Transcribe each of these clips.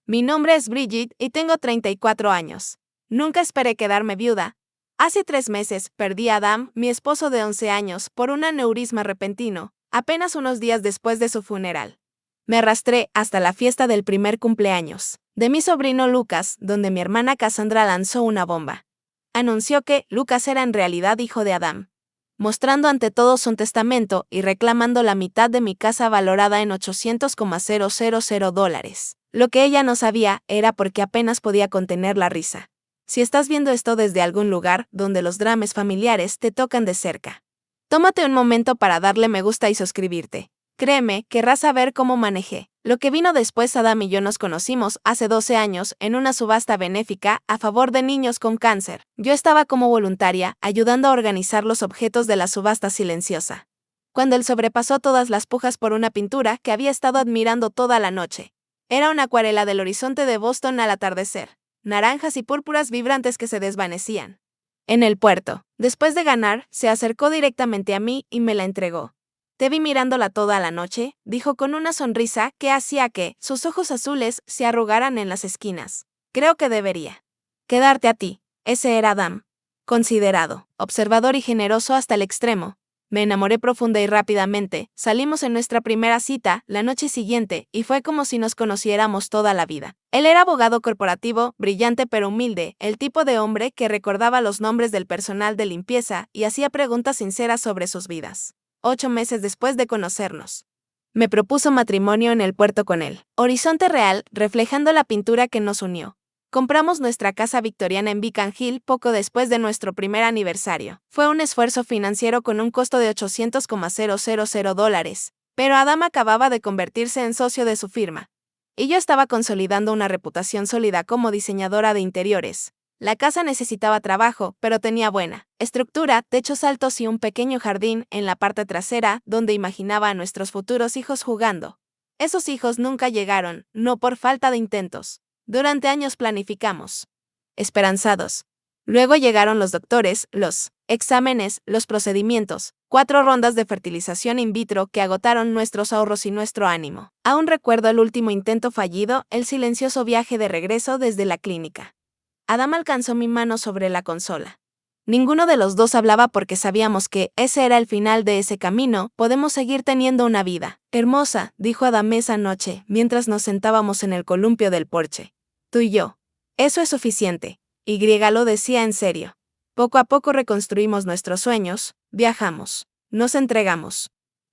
Mi nombre es Bridget y tengo 34 años. Nunca esperé quedarme viuda. Hace 3 meses perdí a Adam, mi esposo de 11 años, por un aneurisma repentino, apenas unos días después de su funeral. Me arrastré hasta la fiesta del primer cumpleaños de mi sobrino Lucas, donde mi hermana Cassandra lanzó una bomba. Anunció que Lucas era en realidad hijo de Adam, mostrando ante todos un testamento y reclamando la mitad de mi casa valorada en $800,000. Lo que ella no sabía era porque apenas podía contener la risa. Si estás viendo esto desde algún lugar donde los dramas familiares te tocan de cerca, tómate un momento para darle me gusta y suscribirte. Créeme, querrás saber cómo manejé lo que vino después. Adam y yo nos conocimos hace 12 años en una subasta benéfica a favor de niños con cáncer. Yo estaba como voluntaria, ayudando a organizar los objetos de la subasta silenciosa. Cuando él sobrepasó todas las pujas por una pintura que había estado admirando toda la noche. Era una acuarela del horizonte de Boston al atardecer, naranjas y púrpuras vibrantes que se desvanecían. En el puerto, después de ganar, se acercó directamente a mí y me la entregó. Te vi mirándola toda la noche, dijo con una sonrisa que hacía que sus ojos azules se arrugaran en las esquinas. Creo que debería quedarte a ti. Ese era Adam. Considerado, observador y generoso hasta el extremo. Me enamoré profunda y rápidamente. Salimos en nuestra primera cita la noche siguiente y fue como si nos conociéramos toda la vida. Él era abogado corporativo, brillante pero humilde, el tipo de hombre que recordaba los nombres del personal de limpieza y hacía preguntas sinceras sobre sus vidas. 8 meses después de conocernos, me propuso matrimonio en el puerto con él. Horizonte real, reflejando la pintura que nos unió. Compramos nuestra casa victoriana en Beacon Hill poco después de nuestro primer aniversario. Fue un esfuerzo financiero con un costo de $800,000, pero Adam acababa de convertirse en socio de su firma. Y yo estaba consolidando una reputación sólida como diseñadora de interiores. La casa necesitaba trabajo, pero tenía buena estructura, techos altos y un pequeño jardín en la parte trasera donde imaginaba a nuestros futuros hijos jugando. Esos hijos nunca llegaron, no por falta de intentos. Durante años planificamos, esperanzados. Luego llegaron los doctores, los exámenes, los procedimientos, 4 rondas de fertilización in vitro que agotaron nuestros ahorros y nuestro ánimo. Aún recuerdo el último intento fallido, el silencioso viaje de regreso desde la clínica. Adam alcanzó mi mano sobre la consola. Ninguno de los dos hablaba porque sabíamos que ese era el final de ese camino. Podemos seguir teniendo una vida hermosa, dijo Adam esa noche, mientras nos sentábamos en el columpio del porche. Tú y yo. Eso es suficiente. Y lo decía en serio. Poco a poco reconstruimos nuestros sueños, viajamos, nos entregamos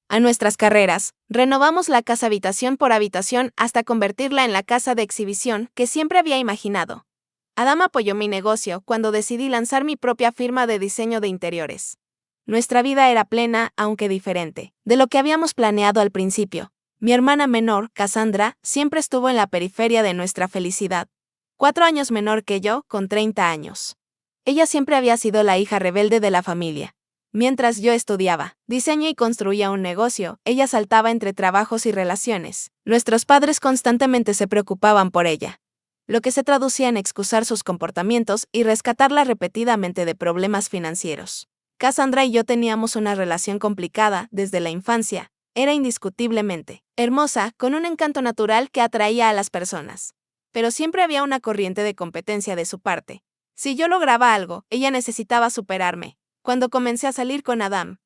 a nuestras carreras, renovamos la casa habitación por habitación hasta convertirla en la casa de exhibición que siempre había imaginado. Adam apoyó mi negocio cuando decidí lanzar mi propia firma de diseño de interiores. Nuestra vida era plena, aunque diferente, de lo que habíamos planeado al principio. Mi hermana menor, Cassandra, siempre estuvo en la periferia de nuestra felicidad. 4 años menor que yo, con 30 años. Ella siempre había sido la hija rebelde de la familia. Mientras yo estudiaba diseño y construía un negocio, ella saltaba entre trabajos y relaciones. Nuestros padres constantemente se preocupaban por ella, lo que se traducía en excusar sus comportamientos y rescatarla repetidamente de problemas financieros. Cassandra y yo teníamos una relación complicada desde la infancia. Era indiscutiblemente hermosa, con un encanto natural que atraía a las personas. Pero siempre había una corriente de competencia de su parte. Si yo lograba algo, ella necesitaba superarme. Cuando comencé a salir con Adam,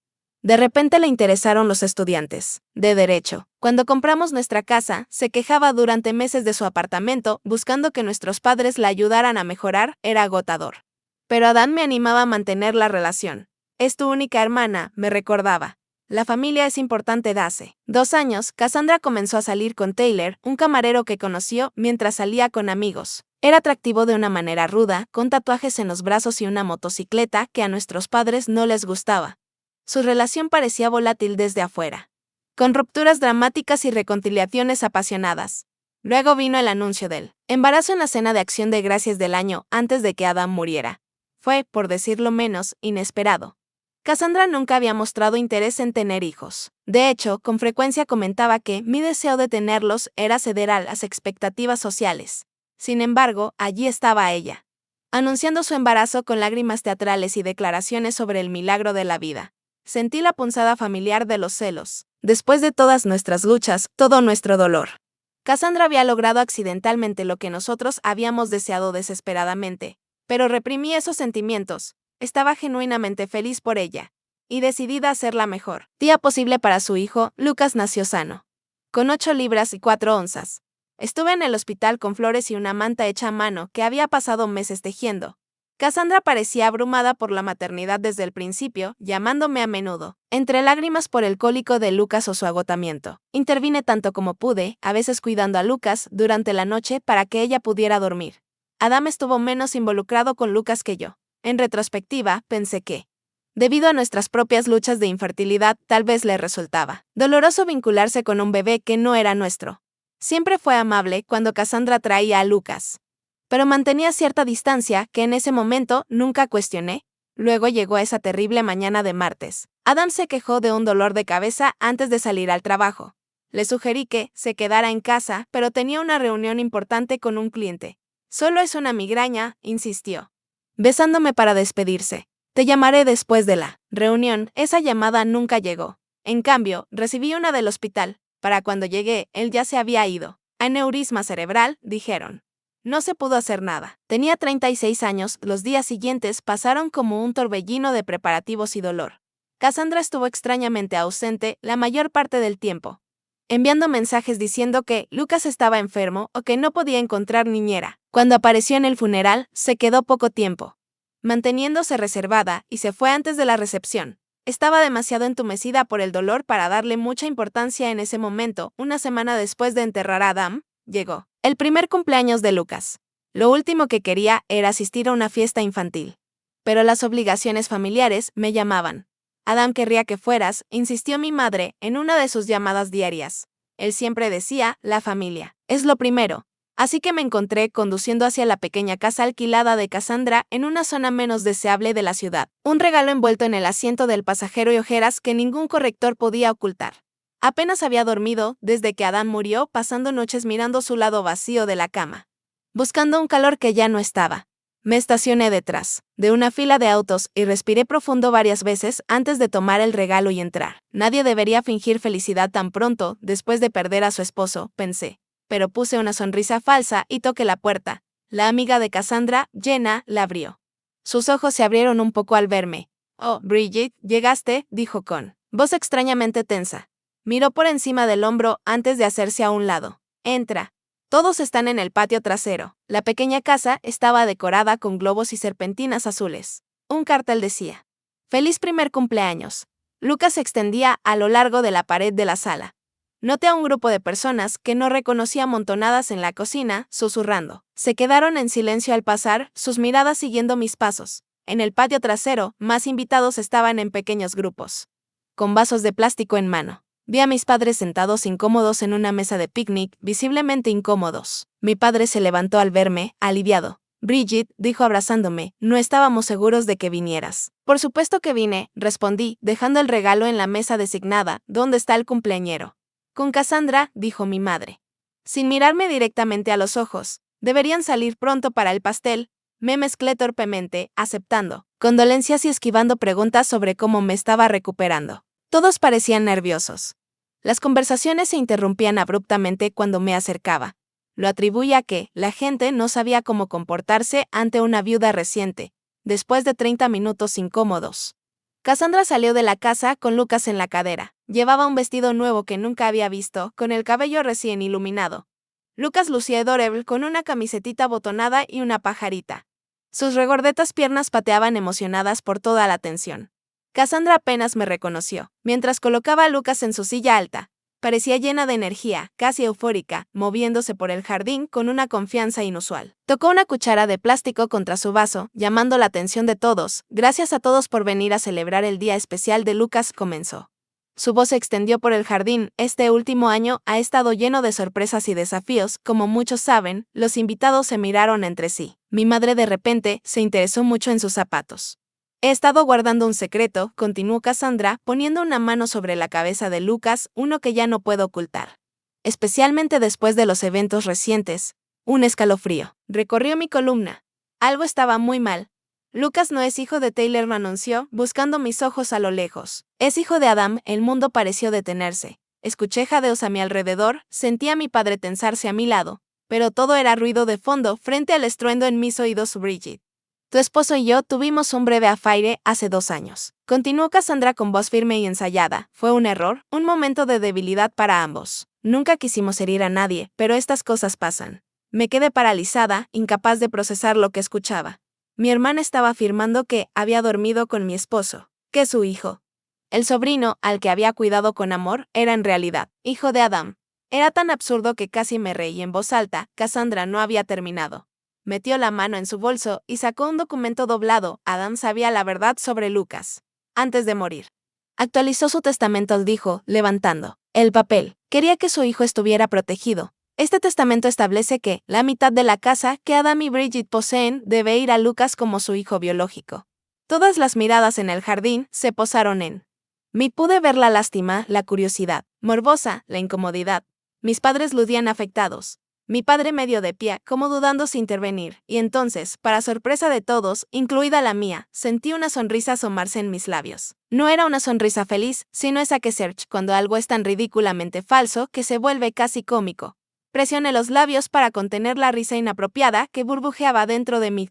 de repente le interesaron los estudiantes de derecho. Cuando compramos nuestra casa, se quejaba durante meses de su apartamento, buscando que nuestros padres la ayudaran a mejorar. Era agotador. Pero Adam me animaba a mantener la relación. Es tu única hermana, me recordaba. La familia es importante. Hace 2 años, Cassandra comenzó a salir con Taylor, un camarero que conoció mientras salía con amigos. Era atractivo de una manera ruda, con tatuajes en los brazos y una motocicleta que a nuestros padres no les gustaba. Su relación parecía volátil desde afuera, con rupturas dramáticas y reconciliaciones apasionadas. Luego vino el anuncio del embarazo en la cena de Acción de Gracias del año antes de que Adam muriera. Fue, por decirlo menos, inesperado. Cassandra nunca había mostrado interés en tener hijos. De hecho, con frecuencia comentaba que mi deseo de tenerlos era ceder a las expectativas sociales. Sin embargo, allí estaba ella, anunciando su embarazo con lágrimas teatrales y declaraciones sobre el milagro de la vida. Sentí la punzada familiar de los celos. Después de todas nuestras luchas, todo nuestro dolor, Cassandra había logrado accidentalmente lo que nosotros habíamos deseado desesperadamente, pero reprimí esos sentimientos. Estaba genuinamente feliz por ella y decidida a ser la mejor tía posible para su hijo. Lucas nació sano, con 8 libras y 4 onzas. Estuve en el hospital con flores y una manta hecha a mano que había pasado meses tejiendo. Cassandra parecía abrumada por la maternidad desde el principio, llamándome a menudo, entre lágrimas por el cólico de Lucas o su agotamiento. Intervine tanto como pude, a veces cuidando a Lucas durante la noche para que ella pudiera dormir. Adam estuvo menos involucrado con Lucas que yo. En retrospectiva, pensé que, debido a nuestras propias luchas de infertilidad, tal vez le resultaba doloroso vincularse con un bebé que no era nuestro. Siempre fue amable cuando Cassandra traía a Lucas, pero mantenía cierta distancia que en ese momento nunca cuestioné. Luego llegó esa terrible mañana de martes. Adam se quejó de un dolor de cabeza antes de salir al trabajo. Le sugerí que se quedara en casa, pero tenía una reunión importante con un cliente. Solo es una migraña, insistió, besándome para despedirse. Te llamaré después de la reunión. Esa llamada nunca llegó. En cambio, recibí una del hospital. Para cuando llegué, él ya se había ido. Aneurisma cerebral, dijeron. No se pudo hacer nada. Tenía 36 años, los días siguientes pasaron como un torbellino de preparativos y dolor. Cassandra estuvo extrañamente ausente la mayor parte del tiempo, enviando mensajes diciendo que Lucas estaba enfermo o que no podía encontrar niñera. Cuando apareció en el funeral, se quedó poco tiempo, manteniéndose reservada, y se fue antes de la recepción. Estaba demasiado entumecida por el dolor para darle mucha importancia en ese momento. Una semana después de enterrar a Adam, llegó el primer cumpleaños de Lucas. Lo último que quería era asistir a una fiesta infantil, pero las obligaciones familiares me llamaban. Adam querría que fueras, insistió mi madre en una de sus llamadas diarias. Él siempre decía, la familia es lo primero. Así que me encontré conduciendo hacia la pequeña casa alquilada de Cassandra en una zona menos deseable de la ciudad. Un regalo envuelto en el asiento del pasajero y ojeras que ningún corrector podía ocultar. Apenas había dormido desde que Adam murió, pasando noches mirando su lado vacío de la cama, buscando un calor que ya no estaba. Me estacioné detrás de una fila de autos y respiré profundo varias veces antes de tomar el regalo y entrar. Nadie debería fingir felicidad tan pronto después de perder a su esposo, pensé. Pero puse una sonrisa falsa y toqué la puerta. La amiga de Cassandra, Jenna, la abrió. Sus ojos se abrieron un poco al verme. Oh, Bridget, llegaste, dijo con voz extrañamente tensa. Miró por encima del hombro antes de hacerse a un lado. Entra. Todos están en el patio trasero. La pequeña casa estaba decorada con globos y serpentinas azules. Un cartel decía: ¡Feliz primer cumpleaños! Lucas se extendía a lo largo de la pared de la sala. Noté a un grupo de personas que no reconocí amontonadas en la cocina, susurrando. Se quedaron en silencio al pasar, sus miradas siguiendo mis pasos. En el patio trasero, más invitados estaban en pequeños grupos, con vasos de plástico en mano. Vi a mis padres sentados incómodos en una mesa de picnic, visiblemente incómodos. Mi padre se levantó al verme, aliviado. Bridget, dijo abrazándome, no estábamos seguros de que vinieras. Por supuesto que vine, respondí, dejando el regalo en la mesa designada, ¿dónde está el cumpleañero? Con Cassandra, dijo mi madre, sin mirarme directamente a los ojos. Deberían salir pronto para el pastel. Me mezclé torpemente, aceptando condolencias y esquivando preguntas sobre cómo me estaba recuperando. Todos parecían nerviosos. Las conversaciones se interrumpían abruptamente cuando me acercaba. Lo atribuí a que la gente no sabía cómo comportarse ante una viuda reciente, después de 30 minutos incómodos. Cassandra salió de la casa con Lucas en la cadera. Llevaba un vestido nuevo que nunca había visto, con el cabello recién iluminado. Lucas lucía adorable con una camisetita botonada y una pajarita. Sus regordetas piernas pateaban emocionadas por toda la tensión. Cassandra apenas me reconoció. Mientras colocaba a Lucas en su silla alta, parecía llena de energía, casi eufórica, moviéndose por el jardín con una confianza inusual. Tocó una cuchara de plástico contra su vaso, llamando la atención de todos. Gracias a todos por venir a celebrar el día especial de Lucas, comenzó. Su voz se extendió por el jardín. Este último año ha estado lleno de sorpresas y desafíos. Como muchos saben, los invitados se miraron entre sí. Mi madre de repente se interesó mucho en sus zapatos. He estado guardando un secreto, continuó Cassandra, poniendo una mano sobre la cabeza de Lucas, uno que ya no puedo ocultar. Especialmente después de los eventos recientes. Un escalofrío recorrió mi columna. Algo estaba muy mal. Lucas no es hijo de Taylor, me anunció, buscando mis ojos a lo lejos. Es hijo de Adam. El mundo pareció detenerse. Escuché jadeos a mi alrededor, sentí a mi padre tensarse a mi lado, pero todo era ruido de fondo frente al estruendo en mis oídos. Bridget. Tu esposo y yo tuvimos un breve affaire hace 2 años. Continuó Cassandra con voz firme y ensayada. Fue un error, un momento de debilidad para ambos. Nunca quisimos herir a nadie, pero estas cosas pasan. Me quedé paralizada, incapaz de procesar lo que escuchaba. Mi hermana estaba afirmando que había dormido con mi esposo, que su hijo, el sobrino al que había cuidado con amor, era en realidad hijo de Adam. Era tan absurdo que casi me reí en voz alta. Cassandra no había terminado. Metió la mano en su bolso y sacó un documento doblado. Adam sabía la verdad sobre Lucas. Antes de morir. Actualizó su testamento, dijo, levantando el papel. Quería que su hijo estuviera protegido. Este testamento establece que la mitad de la casa que Adam y Bridget poseen debe ir a Lucas como su hijo biológico. Todas las miradas en el jardín se posaron en mí. Pude ver la lástima, la curiosidad, morbosa, la incomodidad. Mis padres ludían afectados. Mi padre medio de pie, como dudando si intervenir, y entonces, para sorpresa de todos, incluida la mía, sentí una sonrisa asomarse en mis labios. No era una sonrisa feliz, sino esa que Serge cuando algo es tan ridículamente falso que se vuelve casi cómico. Presioné los labios para contener la risa inapropiada que burbujeaba dentro de mí.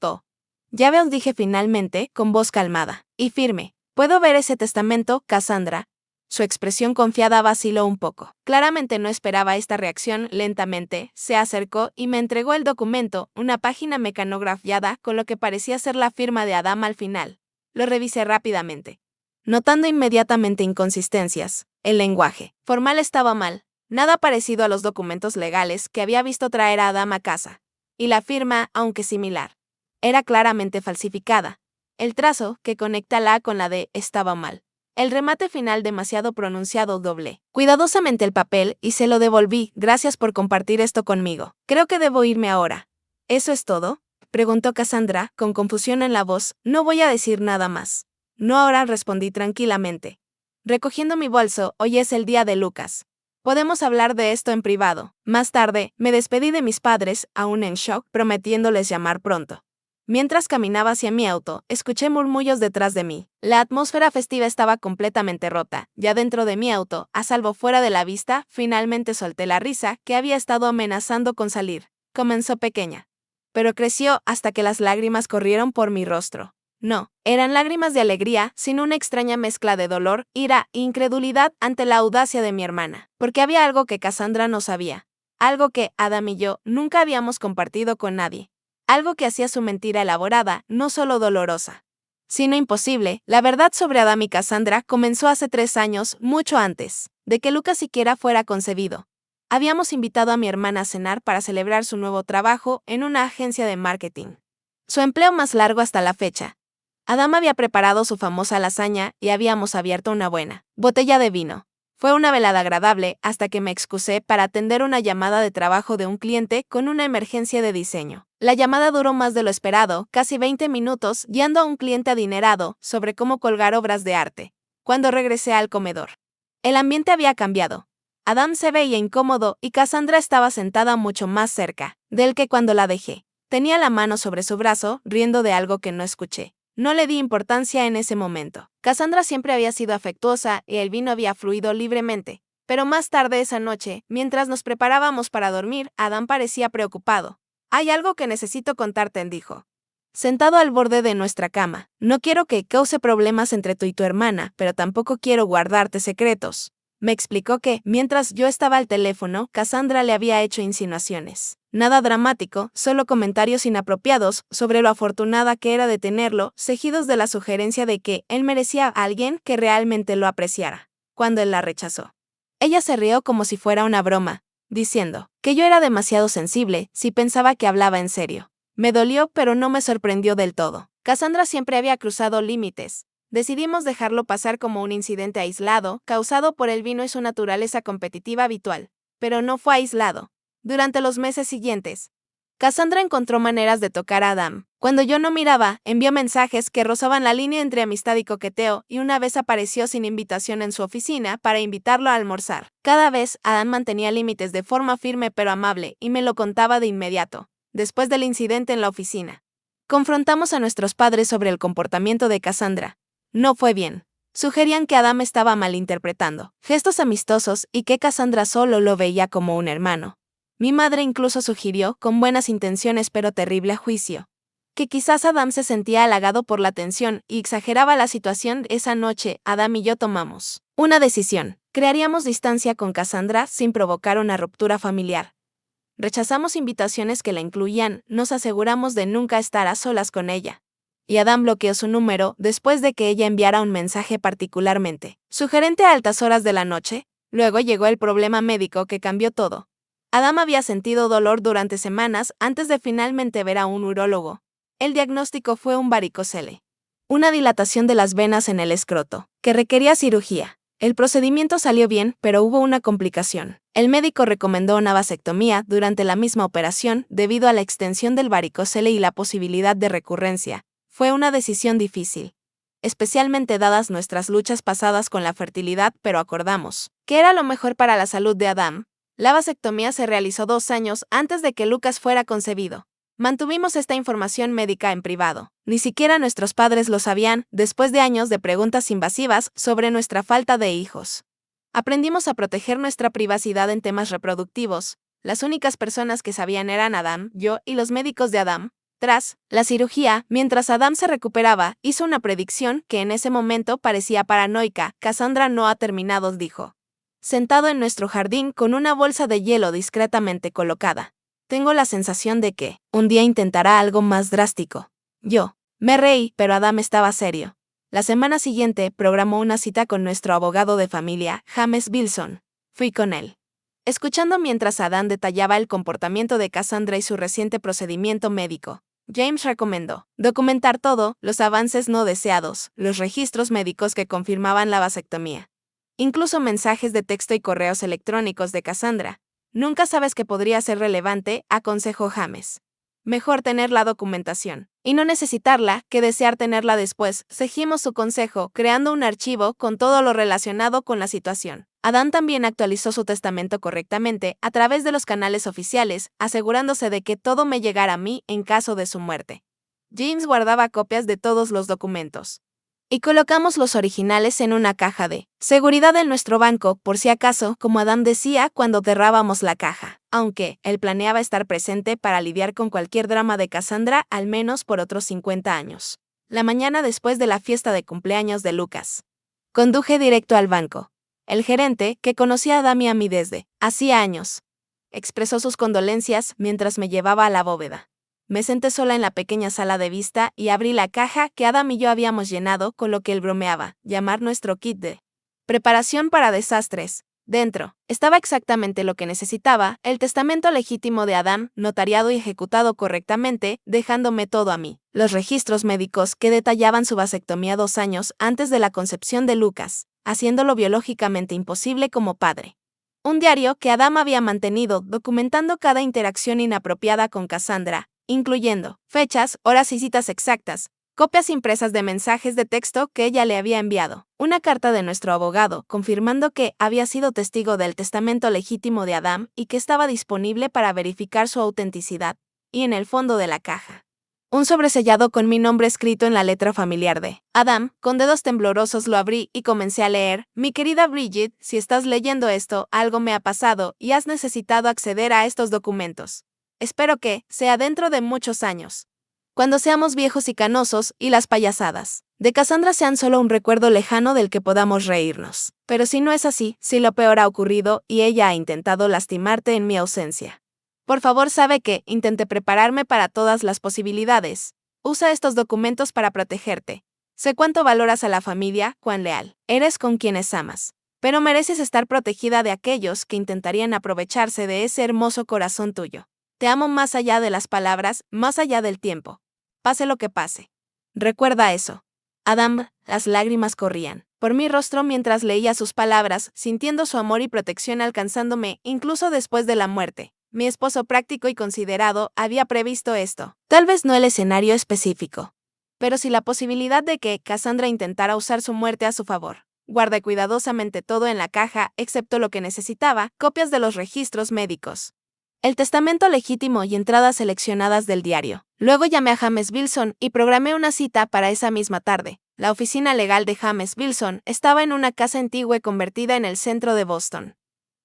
Ya veo, dije finalmente, con voz calmada y firme. ¿Puedo ver ese testamento, Cassandra? Su expresión confiada vaciló un poco. Claramente no esperaba esta reacción. Lentamente, se acercó y me entregó el documento, una página mecanografiada con lo que parecía ser la firma de Adam al final. Lo revisé rápidamente, notando inmediatamente inconsistencias. El lenguaje formal estaba mal, nada parecido a los documentos legales que había visto traer a Adam a casa. Y la firma, aunque similar, era claramente falsificada. El trazo, que conecta la A con la D, estaba mal. El remate final demasiado pronunciado. Doblé cuidadosamente el papel y se lo devolví. Gracias por compartir esto conmigo. Creo que debo irme ahora. ¿Eso es todo?, preguntó Cassandra, con confusión en la voz. No voy a decir nada más. No ahora, respondí tranquilamente. Recogiendo mi bolso, hoy es el día de Lucas. Podemos hablar de esto en privado. Más tarde, me despedí de mis padres, aún en shock, prometiéndoles llamar pronto. Mientras caminaba hacia mi auto, escuché murmullos detrás de mí. La atmósfera festiva estaba completamente rota. Ya dentro de mi auto, a salvo fuera de la vista, finalmente solté la risa que había estado amenazando con salir. Comenzó pequeña, pero creció hasta que las lágrimas corrieron por mi rostro. No, eran lágrimas de alegría, sin una extraña mezcla de dolor, ira e incredulidad ante la audacia de mi hermana. Porque había algo que Cassandra no sabía. Algo que Adam y yo nunca habíamos compartido con nadie. Algo que hacía su mentira elaborada, no solo dolorosa, sino imposible. La verdad sobre Adam y Cassandra comenzó hace 3 años, mucho antes de que Lucas siquiera fuera concebido. Habíamos invitado a mi hermana a cenar para celebrar su nuevo trabajo en una agencia de marketing. Su empleo más largo hasta la fecha. Adam había preparado su famosa lasaña y habíamos abierto una buena botella de vino. Fue una velada agradable hasta que me excusé para atender una llamada de trabajo de un cliente con una emergencia de diseño. La llamada duró más de lo esperado, casi 20 minutos, guiando a un cliente adinerado sobre cómo colgar obras de arte. Cuando regresé al comedor, el ambiente había cambiado. Adam se veía incómodo y Cassandra estaba sentada mucho más cerca de él que cuando la dejé. Tenía la mano sobre su brazo, riendo de algo que no escuché. No le di importancia en ese momento. Cassandra siempre había sido afectuosa y el vino había fluido libremente. Pero más tarde esa noche, mientras nos preparábamos para dormir, Adam parecía preocupado. Hay algo que necesito contarte, él dijo, sentado al borde de nuestra cama. No quiero que cause problemas entre tú y tu hermana, pero tampoco quiero guardarte secretos. Me explicó que, mientras yo estaba al teléfono, Cassandra le había hecho insinuaciones. Nada dramático, solo comentarios inapropiados sobre lo afortunada que era de tenerlo, seguidos de la sugerencia de que él merecía a alguien que realmente lo apreciara. Cuando él la rechazó, ella se rió como si fuera una broma, diciendo que yo era demasiado sensible si pensaba que hablaba en serio. Me dolió, pero no me sorprendió del todo. Cassandra siempre había cruzado límites. Decidimos dejarlo pasar como un incidente aislado, causado por el vino y su naturaleza competitiva habitual. Pero no fue aislado. Durante los meses siguientes, Cassandra encontró maneras de tocar a Adam. Cuando yo no miraba, envió mensajes que rozaban la línea entre amistad y coqueteo, y una vez apareció sin invitación en su oficina para invitarlo a almorzar. Cada vez, Adam mantenía límites de forma firme pero amable, y me lo contaba de inmediato, después del incidente en la oficina. Confrontamos a nuestros padres sobre el comportamiento de Cassandra. No fue bien. Sugerían que Adam estaba malinterpretando gestos amistosos y que Cassandra solo lo veía como un hermano. Mi madre incluso sugirió, con buenas intenciones pero terrible juicio, que quizás Adam se sentía halagado por la atención y exageraba la situación. Esa noche, Adam y yo tomamos una decisión. Crearíamos distancia con Cassandra sin provocar una ruptura familiar. Rechazamos invitaciones que la incluían, nos aseguramos de nunca estar a solas con ella. Y Adam bloqueó su número después de que ella enviara un mensaje particularmente sugerente a altas horas de la noche. Luego llegó el problema médico que cambió todo. Adam había sentido dolor durante semanas antes de finalmente ver a un urólogo. El diagnóstico fue un varicocele, una dilatación de las venas en el escroto, que requería cirugía. El procedimiento salió bien, pero hubo una complicación. El médico recomendó una vasectomía durante la misma operación debido a la extensión del varicocele y la posibilidad de recurrencia. Fue una decisión difícil, especialmente dadas nuestras luchas pasadas con la fertilidad, pero acordamos que era lo mejor para la salud de Adam. La vasectomía se realizó 2 años antes de que Lucas fuera concebido. Mantuvimos esta información médica en privado. Ni siquiera nuestros padres lo sabían, después de años de preguntas invasivas sobre nuestra falta de hijos. Aprendimos a proteger nuestra privacidad en temas reproductivos. Las únicas personas que sabían eran Adam, yo y los médicos de Adam. Tras la cirugía, mientras Adam se recuperaba, hizo una predicción que en ese momento parecía paranoica. Cassandra no ha terminado, dijo, sentado en nuestro jardín con una bolsa de hielo discretamente colocada. Tengo la sensación de que un día intentará algo más drástico. Yo me reí, pero Adam estaba serio. La semana siguiente programó una cita con nuestro abogado de familia, James Bilson. Fui con él, escuchando mientras Adam detallaba el comportamiento de Cassandra y su reciente procedimiento médico. James recomendó documentar todo, los avances no deseados, los registros médicos que confirmaban la vasectomía, incluso mensajes de texto y correos electrónicos de Cassandra. Nunca sabes que podría ser relevante, aconsejó James. Mejor tener la documentación y no necesitarla que desear tenerla después. Seguimos su consejo, creando un archivo con todo lo relacionado con la situación. Adam también actualizó su testamento correctamente a través de los canales oficiales, asegurándose de que todo me llegara a mí en caso de su muerte. James guardaba copias de todos los documentos. Y colocamos los originales en una caja de seguridad en nuestro banco, por si acaso, como Adam decía cuando cerrábamos la caja. Aunque él planeaba estar presente para lidiar con cualquier drama de Cassandra al menos por otros 50 años. La mañana después de la fiesta de cumpleaños de Lucas, conduje directo al banco. El gerente, que conocía a Adam y a mí desde hacía años, expresó sus condolencias mientras me llevaba a la bóveda. Me senté sola en la pequeña sala de vista y abrí la caja que Adam y yo habíamos llenado con lo que él bromeaba llamar nuestro kit de preparación para desastres. Dentro estaba exactamente lo que necesitaba, el testamento legítimo de Adam, notariado y ejecutado correctamente, dejándome todo a mí. Los registros médicos que detallaban su vasectomía 2 años antes de la concepción de Lucas, haciéndolo biológicamente imposible como padre. Un diario que Adam había mantenido, documentando cada interacción inapropiada con Cassandra, incluyendo fechas, horas y citas exactas, copias impresas de mensajes de texto que ella le había enviado, una carta de nuestro abogado confirmando que había sido testigo del testamento legítimo de Adam y que estaba disponible para verificar su autenticidad, y en el fondo de la caja, un sobresellado con mi nombre escrito en la letra familiar de Adam. Con dedos temblorosos lo abrí y comencé a leer: mi querida Bridget, si estás leyendo esto, algo me ha pasado y has necesitado acceder a estos documentos. Espero que sea dentro de muchos años, cuando seamos viejos y canosos y las payasadas de Cassandra sean solo un recuerdo lejano del que podamos reírnos. Pero si no es así, si lo peor ha ocurrido y ella ha intentado lastimarte en mi ausencia, por favor sabe que intenté prepararme para todas las posibilidades. Usa estos documentos para protegerte. Sé cuánto valoras a la familia, cuán leal eres con quienes amas, pero mereces estar protegida de aquellos que intentarían aprovecharse de ese hermoso corazón tuyo. Te amo más allá de las palabras, más allá del tiempo. Pase lo que pase. Recuerda eso. Adam, las lágrimas corrían por mi rostro mientras leía sus palabras, sintiendo su amor y protección alcanzándome, incluso después de la muerte. Mi esposo práctico y considerado había previsto esto. Tal vez no el escenario específico, pero sí la posibilidad de que Cassandra intentara usar su muerte a su favor. Guardé cuidadosamente todo en la caja, excepto lo que necesitaba, copias de los registros médicos, el testamento legítimo y entradas seleccionadas del diario. Luego llamé a James Bilson y programé una cita para esa misma tarde. La oficina legal de James Wilson estaba en una casa antigua y convertida en el centro de Boston.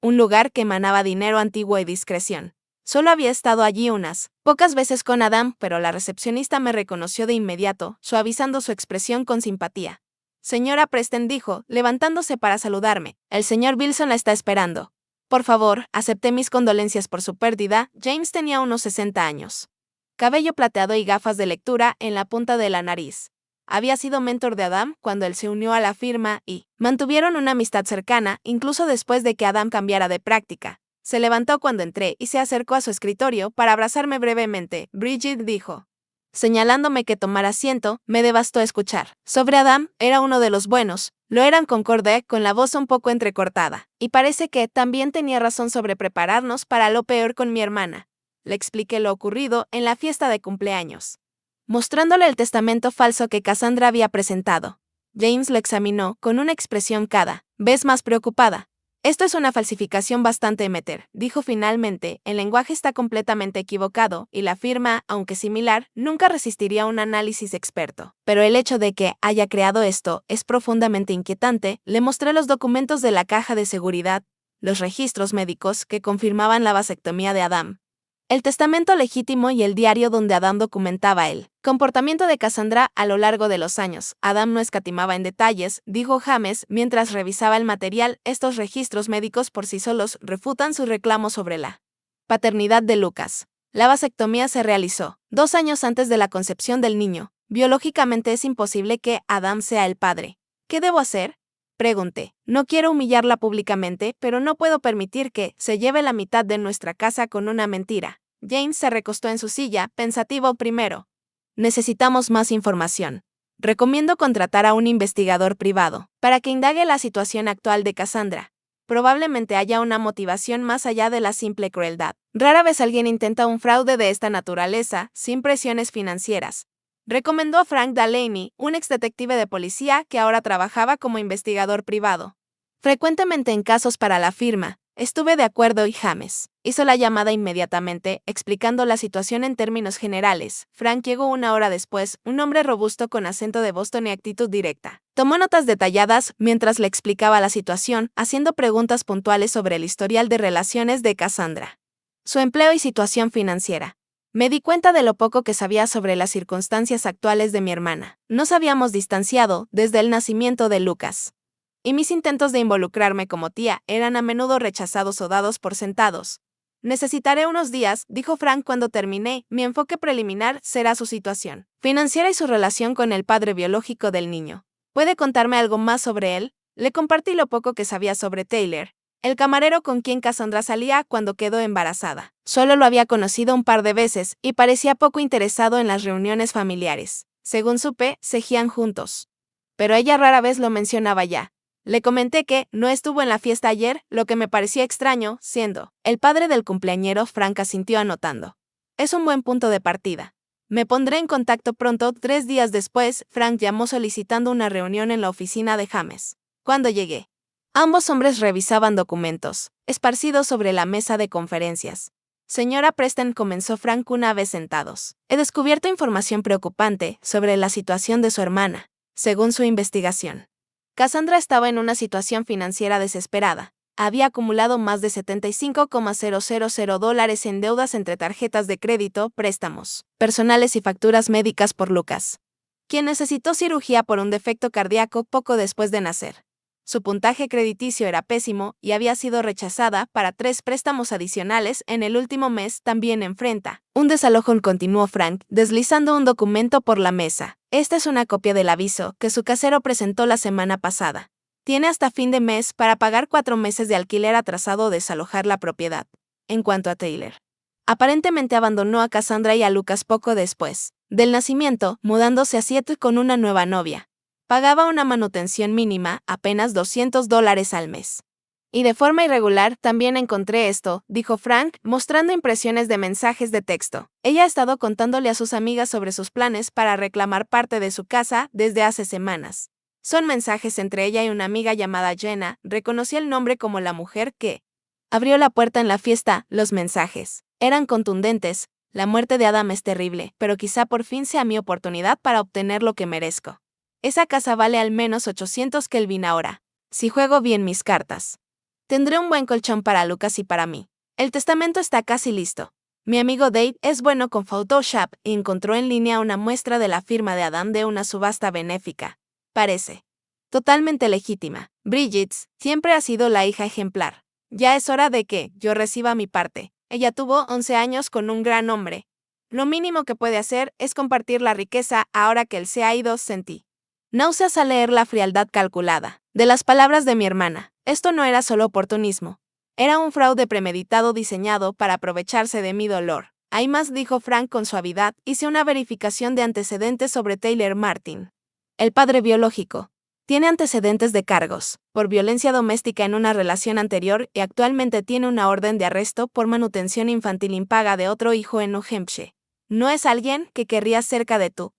Un lugar que emanaba dinero antiguo y discreción. Solo había estado allí unas pocas veces con Adam, pero la recepcionista me reconoció de inmediato, suavizando su expresión con simpatía. Señora Preston, dijo, levantándose para saludarme. El señor Wilson la está esperando. Por favor, acepté mis condolencias por su pérdida. James tenía unos 60 años. Cabello plateado y gafas de lectura en la punta de la nariz. Había sido mentor de Adam cuando él se unió a la firma y mantuvieron una amistad cercana, incluso después de que Adam cambiara de práctica. Se levantó cuando entré y se acercó a su escritorio para abrazarme brevemente. Bridget, dijo. Señalándome que tomara asiento, me devastó escuchar. Sobre Adam, era uno de los buenos. Lo eran, concordé, con la voz un poco entrecortada. Y parece que también tenía razón sobre prepararnos para lo peor con mi hermana. Le expliqué lo ocurrido en la fiesta de cumpleaños, mostrándole el testamento falso que Cassandra había presentado. James lo examinó con una expresión cada vez más preocupada. Esto es una falsificación bastante meter, dijo finalmente, el lenguaje está completamente equivocado, y la firma, aunque similar, nunca resistiría un análisis experto. Pero el hecho de que haya creado esto es profundamente inquietante. Le mostré los documentos de la caja de seguridad, los registros médicos que confirmaban la vasectomía de Adam, el testamento legítimo y el diario donde Adam documentaba el comportamiento de Cassandra a lo largo de los años. Adam no escatimaba en detalles, dijo James mientras revisaba el material. Estos registros médicos por sí solos refutan su reclamo sobre la paternidad de Lucas. La vasectomía se realizó 2 años antes de la concepción del niño. Biológicamente es imposible que Adam sea el padre. ¿Qué debo hacer?, pregunté. No quiero humillarla públicamente, pero no puedo permitir que se lleve la mitad de nuestra casa con una mentira. James se recostó en su silla, pensativo. Primero, necesitamos más información. Recomiendo contratar a un investigador privado para que indague la situación actual de Cassandra. Probablemente haya una motivación más allá de la simple crueldad. Rara vez alguien intenta un fraude de esta naturaleza sin presiones financieras. Recomendó a Frank Delaney, un exdetective de policía que ahora trabajaba como investigador privado. Frecuentemente en casos para la firma, estuve de acuerdo y James hizo la llamada inmediatamente, explicando la situación en términos generales. Frank llegó 1 hora después, un hombre robusto con acento de Boston y actitud directa. Tomó notas detalladas mientras le explicaba la situación, haciendo preguntas puntuales sobre el historial de relaciones de Cassandra, su empleo y situación financiera. Me di cuenta de lo poco que sabía sobre las circunstancias actuales de mi hermana. Nos habíamos distanciado desde el nacimiento de Lucas, y mis intentos de involucrarme como tía eran a menudo rechazados o dados por sentados. Necesitaré unos días, dijo Frank cuando terminé. Mi enfoque preliminar será su situación financiera y su relación con el padre biológico del niño. ¿Puede contarme algo más sobre él? Le compartí lo poco que sabía sobre Taylor, el camarero con quien Cassandra salía cuando quedó embarazada. Solo lo había conocido un par de veces y parecía poco interesado en las reuniones familiares. Según supe, cegían juntos, pero ella rara vez lo mencionaba ya. Le comenté que no estuvo en la fiesta ayer, lo que me parecía extraño, siendo el padre del cumpleañero. Frank asintió anotando. Es un buen punto de partida. Me pondré en contacto pronto. 3 días después, Frank llamó solicitando una reunión en la oficina de James. Cuando llegué, ambos hombres revisaban documentos, esparcidos sobre la mesa de conferencias. Señora Preston, comenzó Frank una vez sentados. He descubierto información preocupante sobre la situación de su hermana. Según su investigación, Cassandra estaba en una situación financiera desesperada. Había acumulado más de $75,000 en deudas entre tarjetas de crédito, préstamos personales y facturas médicas por Lucas, quien necesitó cirugía por un defecto cardíaco poco después de nacer. Su puntaje crediticio era pésimo y había sido rechazada para 3 préstamos adicionales en el último mes. También enfrenta un desalojo, continuó Frank, deslizando un documento por la mesa. Esta es una copia del aviso que su casero presentó la semana pasada. Tiene hasta fin de mes para pagar 4 meses de alquiler atrasado o desalojar la propiedad. En cuanto a Taylor, aparentemente abandonó a Cassandra y a Lucas poco después del nacimiento, mudándose a Seattle con una nueva novia. Pagaba una manutención mínima, apenas $200 al mes. Y de forma irregular también encontré esto, dijo Frank, mostrando impresiones de mensajes de texto. Ella ha estado contándole a sus amigas sobre sus planes para reclamar parte de su casa desde hace semanas. Son mensajes entre ella y una amiga llamada Jenna. Reconocí el nombre como la mujer que abrió la puerta en la fiesta. Los mensajes eran contundentes. La muerte de Adam es terrible, pero quizá por fin sea mi oportunidad para obtener lo que merezco. Esa casa vale al menos 800 Kelvin ahora. Si juego bien mis cartas. Tendré un buen colchón para Lucas y para mí. El testamento está casi listo. Mi amigo Dave es bueno con Photoshop y encontró en línea una muestra de la firma de Adam de una subasta benéfica. Parece totalmente legítima. Bridget siempre ha sido la hija ejemplar. Ya es hora de que yo reciba mi parte. Ella tuvo 11 años con un gran hombre. Lo mínimo que puede hacer es compartir la riqueza ahora que él se ha ido, sentí náuseas al leer la frialdad calculada de las palabras de mi hermana. Esto no era solo oportunismo. Era un fraude premeditado diseñado para aprovecharse de mi dolor. Hay más, dijo Frank con suavidad. Hice una verificación de antecedentes sobre Taylor Martin. El padre biológico. Tiene antecedentes de cargos por violencia doméstica en una relación anterior y actualmente tiene una orden de arresto por manutención infantil impaga de otro hijo en New Hampshire. No es alguien que querrías cerca de tú.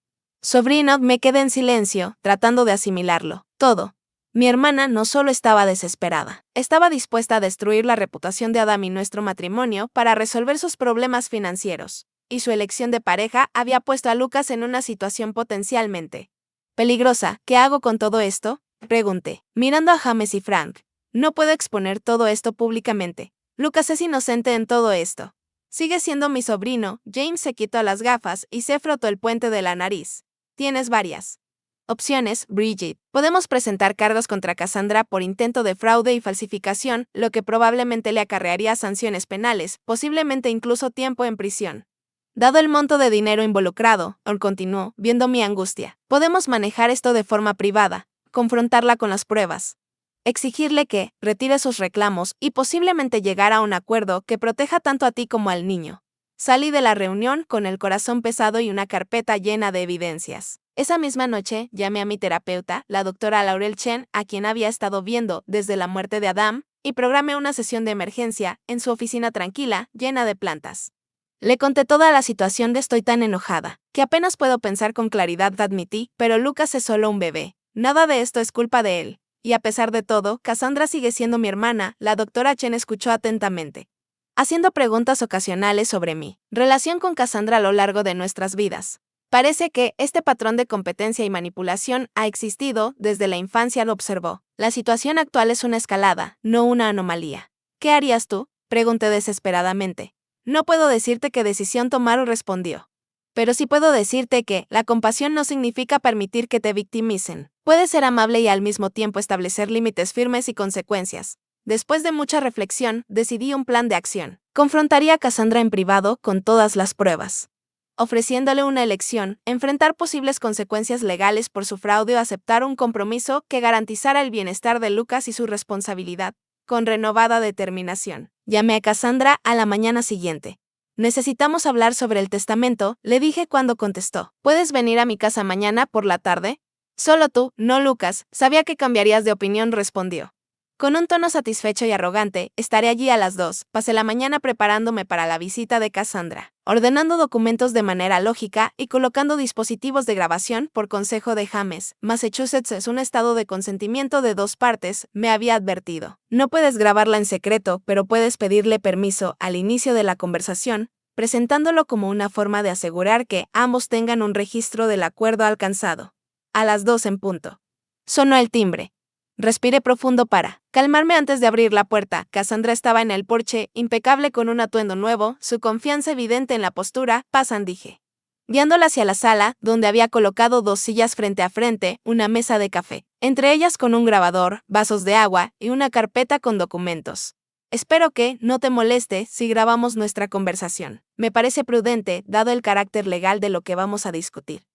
Sobrino, me quedé en silencio, tratando de asimilarlo todo. Mi hermana no solo estaba desesperada, estaba dispuesta a destruir la reputación de Adam y nuestro matrimonio para resolver sus problemas financieros, y su elección de pareja había puesto a Lucas en una situación potencialmente peligrosa. ¿Qué hago con todo esto?, pregunté, mirando a James y Frank. No puedo exponer todo esto públicamente. Lucas es inocente en todo esto. Sigue siendo mi sobrino. James se quitó las gafas y se frotó el puente de la nariz. Tienes varias opciones, Bridget. Podemos presentar cargos contra Cassandra por intento de fraude y falsificación, lo que probablemente le acarrearía sanciones penales, posiblemente incluso tiempo en prisión. Dado el monto de dinero involucrado, continuó, viendo mi angustia, podemos manejar esto de forma privada, confrontarla con las pruebas, exigirle que retire sus reclamos y posiblemente llegar a un acuerdo que proteja tanto a ti como al niño. Salí de la reunión con el corazón pesado y una carpeta llena de evidencias. Esa misma noche llamé a mi terapeuta, la doctora Laurel Chen, a quien había estado viendo desde la muerte de Adam, y programé una sesión de emergencia en su oficina tranquila, llena de plantas. Le conté toda la situación de estoy tan enojada, que apenas puedo pensar con claridad, admití, pero Lucas es solo un bebé. Nada de esto es culpa de él. Y a pesar de todo, Cassandra sigue siendo mi hermana. La doctora Chen escuchó atentamente, haciendo preguntas ocasionales sobre mi relación con Cassandra a lo largo de nuestras vidas. Parece que este patrón de competencia y manipulación ha existido desde la infancia, lo observó. La situación actual es una escalada, no una anomalía. ¿Qué harías tú?, pregunté desesperadamente. No puedo decirte qué decisión tomar, respondió. Pero sí puedo decirte que la compasión no significa permitir que te victimicen. Puedes ser amable y al mismo tiempo establecer límites firmes y consecuencias. Después de mucha reflexión, decidí un plan de acción. Confrontaría a Cassandra en privado con todas las pruebas, ofreciéndole una elección: enfrentar posibles consecuencias legales por su fraude o aceptar un compromiso que garantizara el bienestar de Lucas y su responsabilidad. Con renovada determinación, llamé a Cassandra a la mañana siguiente. Necesitamos hablar sobre el testamento, le dije cuando contestó. ¿Puedes venir a mi casa mañana por la tarde? Solo tú, no Lucas. Sabía que cambiarías de opinión, respondió. Con un tono satisfecho y arrogante, estaré allí a las 2. Pasé la mañana preparándome para la visita de Cassandra, ordenando documentos de manera lógica y colocando dispositivos de grabación por consejo de James. Massachusetts es un estado de consentimiento de 2 partes, me había advertido. No puedes grabarla en secreto, pero puedes pedirle permiso al inicio de la conversación, presentándolo como una forma de asegurar que ambos tengan un registro del acuerdo alcanzado. A las 2 en punto. Sonó el timbre. Respiré profundo para calmarme antes de abrir la puerta. Cassandra estaba en el porche, impecable con un atuendo nuevo, su confianza evidente en la postura. Pasan, dije, guiándola hacia la sala, donde había colocado 2 sillas frente a frente, una mesa de café, entre ellas con un grabador, vasos de agua y una carpeta con documentos. Espero que no te moleste si grabamos nuestra conversación. Me parece prudente, dado el carácter legal de lo que vamos a discutir.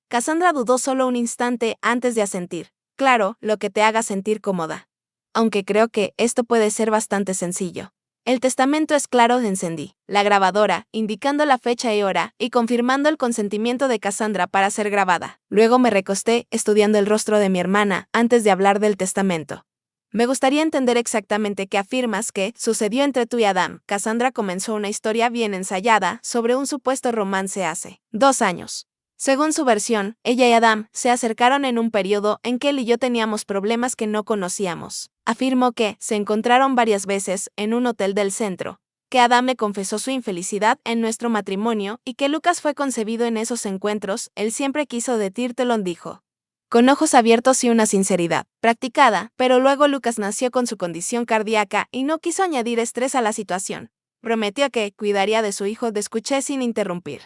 Cassandra dudó solo un instante antes de asentir. Claro, lo que te haga sentir cómoda. Aunque creo que esto puede ser bastante sencillo. El testamento es claro, encendí la grabadora, indicando la fecha y hora, y confirmando el consentimiento de Cassandra para ser grabada. Luego me recosté, estudiando el rostro de mi hermana, antes de hablar del testamento. Me gustaría entender exactamente qué afirmas que sucedió entre tú y Adam. Cassandra comenzó una historia bien ensayada sobre un supuesto romance hace 2 años. Según su versión, ella y Adam se acercaron en un periodo en que él y yo teníamos problemas que no conocíamos. Afirmó que se encontraron varias veces en un hotel del centro, que Adam le confesó su infelicidad en nuestro matrimonio y que Lucas fue concebido en esos encuentros. Él siempre quiso decírtelo, dijo, con ojos abiertos y una sinceridad practicada, pero luego Lucas nació con su condición cardíaca y no quiso añadir estrés a la situación. Prometió que cuidaría de su hijo, escuché sin interrumpir,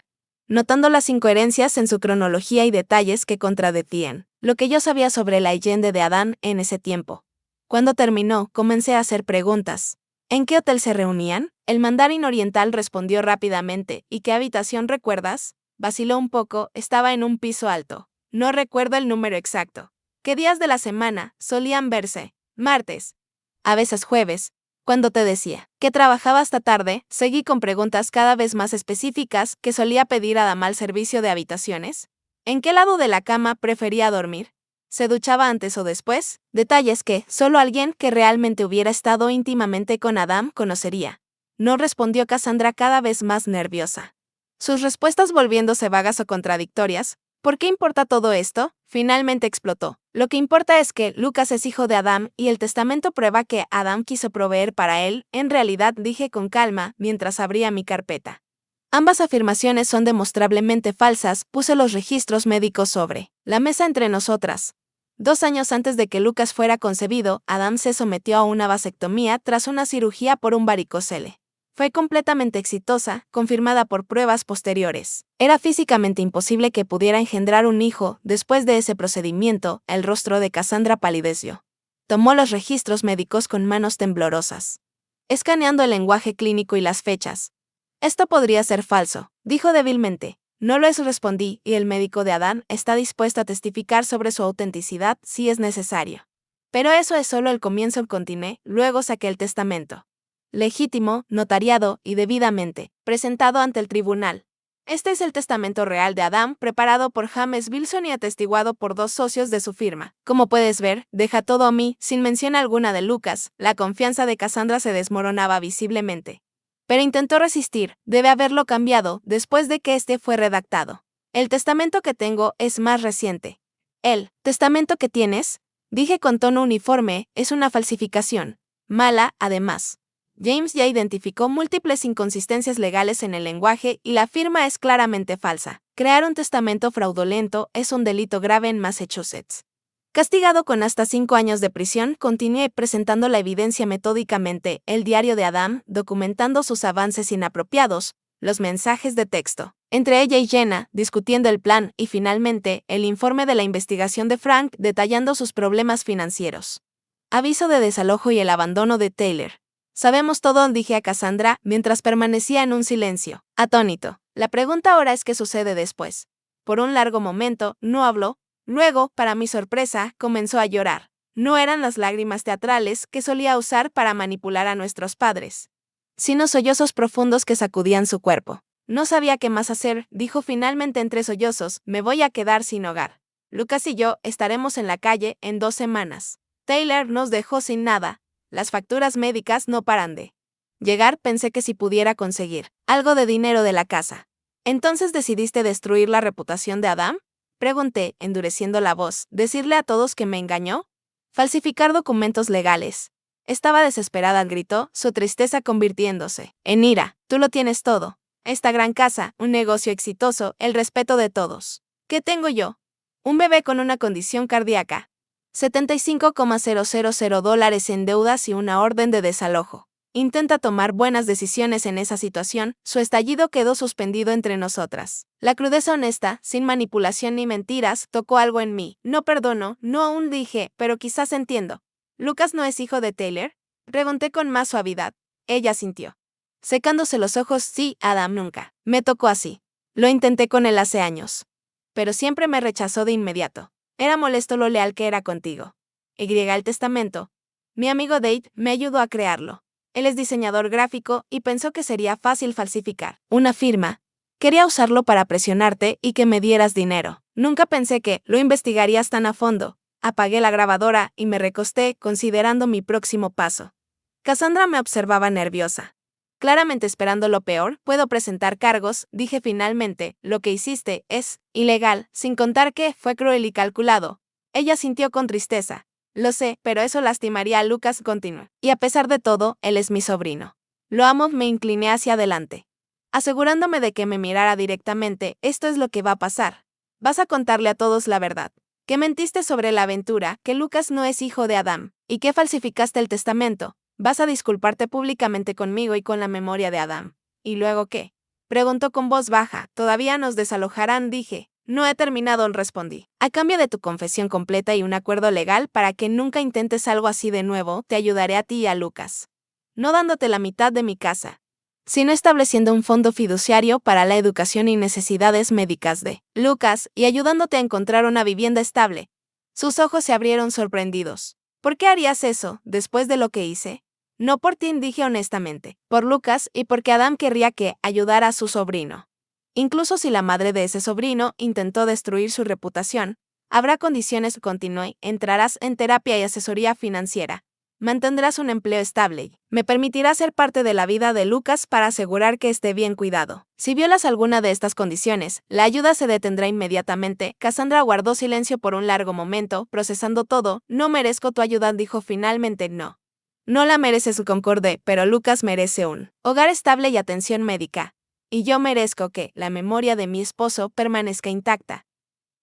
notando las incoherencias en su cronología y detalles que contradecían lo que yo sabía sobre la leyenda de Adán en ese tiempo. Cuando terminó, comencé a hacer preguntas. ¿En qué hotel se reunían? El mandarín oriental respondió rápidamente. ¿Y qué habitación recuerdas? Vaciló un poco, estaba en un piso alto. No recuerdo el número exacto. ¿Qué días de la semana solían verse? Martes. A veces jueves. Cuando te decía que trabajaba hasta tarde, seguí con preguntas cada vez más específicas que solía pedir a Damal servicio de habitaciones. ¿En qué lado de la cama prefería dormir? ¿Se duchaba antes o después? Detalles que solo alguien que realmente hubiera estado íntimamente con Adam conocería. No respondió Cassandra, cada vez más nerviosa. Sus respuestas volviéndose vagas o contradictorias. ¿Por qué importa todo esto? Finalmente explotó. Lo que importa es que Lucas es hijo de Adam y el testamento prueba que Adam quiso proveer para él. En realidad, dije con calma mientras abría mi carpeta. Ambas afirmaciones son demostrablemente falsas. Puse los registros médicos sobre la mesa entre nosotras. 2 años antes de que Lucas fuera concebido, Adam se sometió a una vasectomía tras una cirugía por un varicocele. Fue completamente exitosa, confirmada por pruebas posteriores. Era físicamente imposible que pudiera engendrar un hijo. Después de ese procedimiento, el rostro de Cassandra palideció. Tomó los registros médicos con manos temblorosas, escaneando el lenguaje clínico y las fechas. Esto podría ser falso, dijo débilmente. No lo es, respondí, y el médico de Adán está dispuesto a testificar sobre su autenticidad si es necesario. Pero eso es solo el comienzo, continué. Luego saqué el testamento. Legítimo, notariado y debidamente presentado ante el tribunal. Este es el testamento real de Adam, preparado por James Wilson y atestiguado por 2 socios de su firma. Como puedes ver, deja todo a mí, sin mención alguna de Lucas. La confianza de Cassandra se desmoronaba visiblemente. Pero intentó resistir. Debe haberlo cambiado después de que este fue redactado. El testamento que tengo es más reciente. El testamento que tienes, dije con tono uniforme, es una falsificación. Mala, además. James ya identificó múltiples inconsistencias legales en el lenguaje y la firma es claramente falsa. Crear un testamento fraudulento es un delito grave en Massachusetts. Castigado con hasta 5 años de prisión, continué presentando la evidencia metódicamente, el diario de Adam, documentando sus avances inapropiados, los mensajes de texto entre ella y Jenna, discutiendo el plan, y finalmente, el informe de la investigación de Frank, detallando sus problemas financieros. Aviso de desalojo y el abandono de Taylor. Sabemos todo, dije a Cassandra, mientras permanecía en un silencio atónito. La pregunta ahora es qué sucede después. Por un largo momento, no habló. Luego, para mi sorpresa, comenzó a llorar. No eran las lágrimas teatrales que solía usar para manipular a nuestros padres, sino sollozos profundos que sacudían su cuerpo. No sabía qué más hacer, dijo finalmente entre sollozos, me voy a quedar sin hogar. Lucas y yo estaremos en la calle en 2 semanas. Taylor nos dejó sin nada. Las facturas médicas no paran de llegar. Pensé que si pudiera conseguir algo de dinero de la casa. ¿Entonces decidiste destruir la reputación de Adam? Pregunté, endureciendo la voz. ¿Decirle a todos que me engañó? Falsificar documentos legales. Estaba desesperada, gritó, su tristeza convirtiéndose en ira. Tú lo tienes todo. Esta gran casa, un negocio exitoso, el respeto de todos. ¿Qué tengo yo? Un bebé con una condición cardíaca. $75,000 en deudas y una orden de desalojo. Intenta tomar buenas decisiones en esa situación. Su estallido quedó suspendido entre nosotras. La crudeza honesta, sin manipulación ni mentiras, tocó algo en mí. No perdono, no aún dije, pero quizás entiendo. ¿Lucas no es hijo de Taylor? Pregunté con más suavidad. Ella sintió, secándose los ojos. Sí, Adam nunca me tocó así. Lo intenté con él hace años, pero siempre me rechazó de inmediato. Era molesto lo leal que era contigo. El testamento. Mi amigo Dave me ayudó a crearlo. Él es diseñador gráfico y pensó que sería fácil falsificar una firma. Quería usarlo para presionarte y que me dieras dinero. Nunca pensé que lo investigarías tan a fondo. Apagué la grabadora y me recosté, considerando mi próximo paso. Cassandra me observaba nerviosa. Claramente esperando lo peor. Puedo presentar cargos, dije finalmente. Lo que hiciste es ilegal, sin contar que fue cruel y calculado. Ella sintió con tristeza. Lo sé, pero eso lastimaría a Lucas, continuó. Y a pesar de todo, él es mi sobrino. Lo amo. Me incliné hacia adelante, asegurándome de que me mirara directamente. Esto es lo que va a pasar. Vas a contarle a todos la verdad. que mentiste sobre la aventura, que Lucas no es hijo de Adam, y que falsificaste el testamento. Vas a disculparte públicamente conmigo y con la memoria de Adam. ¿Y luego qué? Preguntó con voz baja. Todavía nos desalojarán, dije. No he terminado, respondí. A cambio de tu confesión completa y un acuerdo legal para que nunca intentes algo así de nuevo, te ayudaré a ti y a Lucas. No dándote la mitad de mi casa, sino estableciendo un fondo fiduciario para la educación y necesidades médicas de Lucas y ayudándote a encontrar una vivienda estable. Sus ojos se abrieron sorprendidos. ¿Por qué harías eso, después de lo que hice? No por ti, dije honestamente, por Lucas y porque Adam querría que ayudara a su sobrino. Incluso si la madre de ese sobrino intentó destruir su reputación, habrá condiciones, continué, entrarás en terapia y asesoría financiera. Mantendrás un empleo estable. Me permitirá ser parte de la vida de Lucas para asegurar que esté bien cuidado. Si violas alguna de estas condiciones, la ayuda se detendrá inmediatamente. Cassandra guardó silencio por un largo momento, procesando todo. No merezco tu ayuda, dijo finalmente. No. No la mereces, concordé, pero Lucas merece un hogar estable y atención médica. Y yo merezco que la memoria de mi esposo permanezca intacta.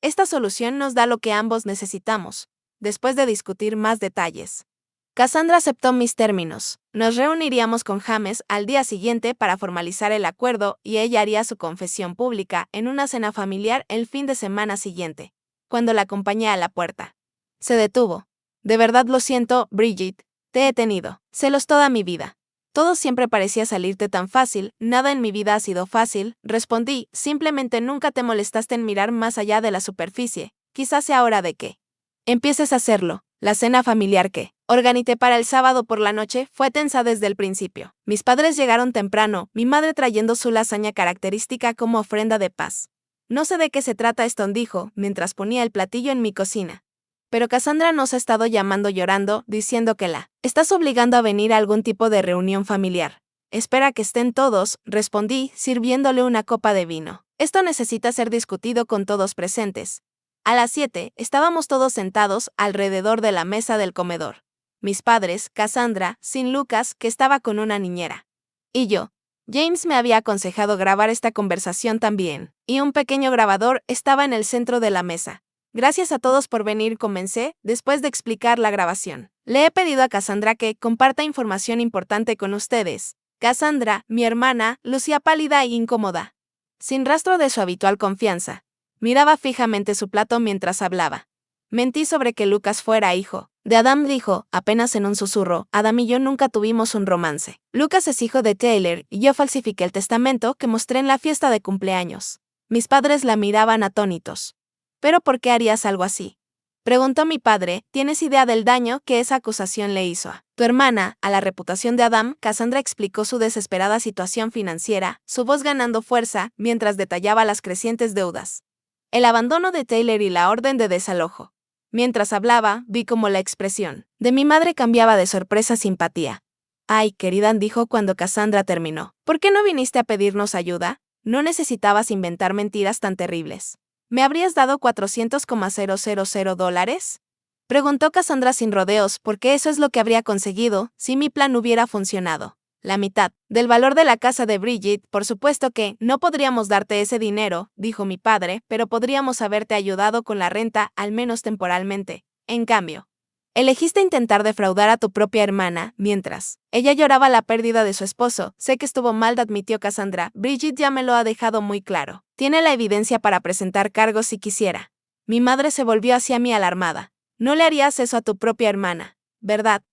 Esta solución nos da lo que ambos necesitamos. Después de discutir más detalles, Cassandra aceptó mis términos. Nos reuniríamos con James al día siguiente para formalizar el acuerdo y ella haría su confesión pública en una cena familiar el fin de semana siguiente. Cuando la acompañé a la puerta, se detuvo. De verdad lo siento, Bridget, te he tenido celos toda mi vida. Todo siempre parecía salirte tan fácil, nada en mi vida ha sido fácil, respondí, simplemente nunca te molestaste en mirar más allá de la superficie, quizás sea hora de que empieces a hacerlo. La cena familiar que organicé para el sábado por la noche fue tensa desde el principio. Mis padres llegaron temprano, mi madre trayendo su lasaña característica como ofrenda de paz. No sé de qué se trata esto, dijo, mientras ponía el platillo en mi cocina. Pero Cassandra nos ha estado llamando llorando, diciendo que la estás obligando a venir a algún tipo de reunión familiar. Espera que estén todos, respondí, sirviéndole una copa de vino. Esto necesita ser discutido con todos presentes. A las 7, estábamos todos sentados alrededor de la mesa del comedor. Mis padres, Cassandra, sin Lucas, que estaba con una niñera. Y yo. James me había aconsejado grabar esta conversación también, y un pequeño grabador estaba en el centro de la mesa. Gracias a todos por venir, comencé, después de explicar la grabación. Le he pedido a Cassandra que comparta información importante con ustedes. Cassandra, mi hermana, lucía pálida e incómoda, sin rastro de su habitual confianza. Miraba fijamente su plato mientras hablaba. Mentí sobre que Lucas fuera hijo de Adam, dijo, apenas en un susurro. Adam y yo nunca tuvimos un romance. Lucas es hijo de Taylor y yo falsifiqué el testamento que mostré en la fiesta de cumpleaños. Mis padres la miraban atónitos. ¿Pero por qué harías algo así?, preguntó mi padre. ¿Tienes idea del daño que esa acusación le hizo a tu hermana, a la reputación de Adam? Cassandra explicó su desesperada situación financiera, su voz ganando fuerza, mientras detallaba las crecientes deudas, el abandono de Taylor y la orden de desalojo. Mientras hablaba, vi cómo la expresión de mi madre cambiaba de sorpresa a simpatía. Ay, querida, dijo cuando Cassandra terminó. ¿Por qué no viniste a pedirnos ayuda? No necesitabas inventar mentiras tan terribles. ¿Me habrías dado $400,000? Preguntó Cassandra sin rodeos, porque eso es lo que habría conseguido si mi plan hubiera funcionado. La mitad del valor de la casa de Bridget. Por supuesto que no podríamos darte ese dinero, dijo mi padre, pero podríamos haberte ayudado con la renta, al menos temporalmente. En cambio, elegiste intentar defraudar a tu propia hermana, mientras ella lloraba la pérdida de su esposo. Sé que estuvo mal, admitió Cassandra. Bridget ya me lo ha dejado muy claro. Tiene la evidencia para presentar cargos si quisiera. Mi madre se volvió hacia mí alarmada. No le harías eso a tu propia hermana, ¿verdad?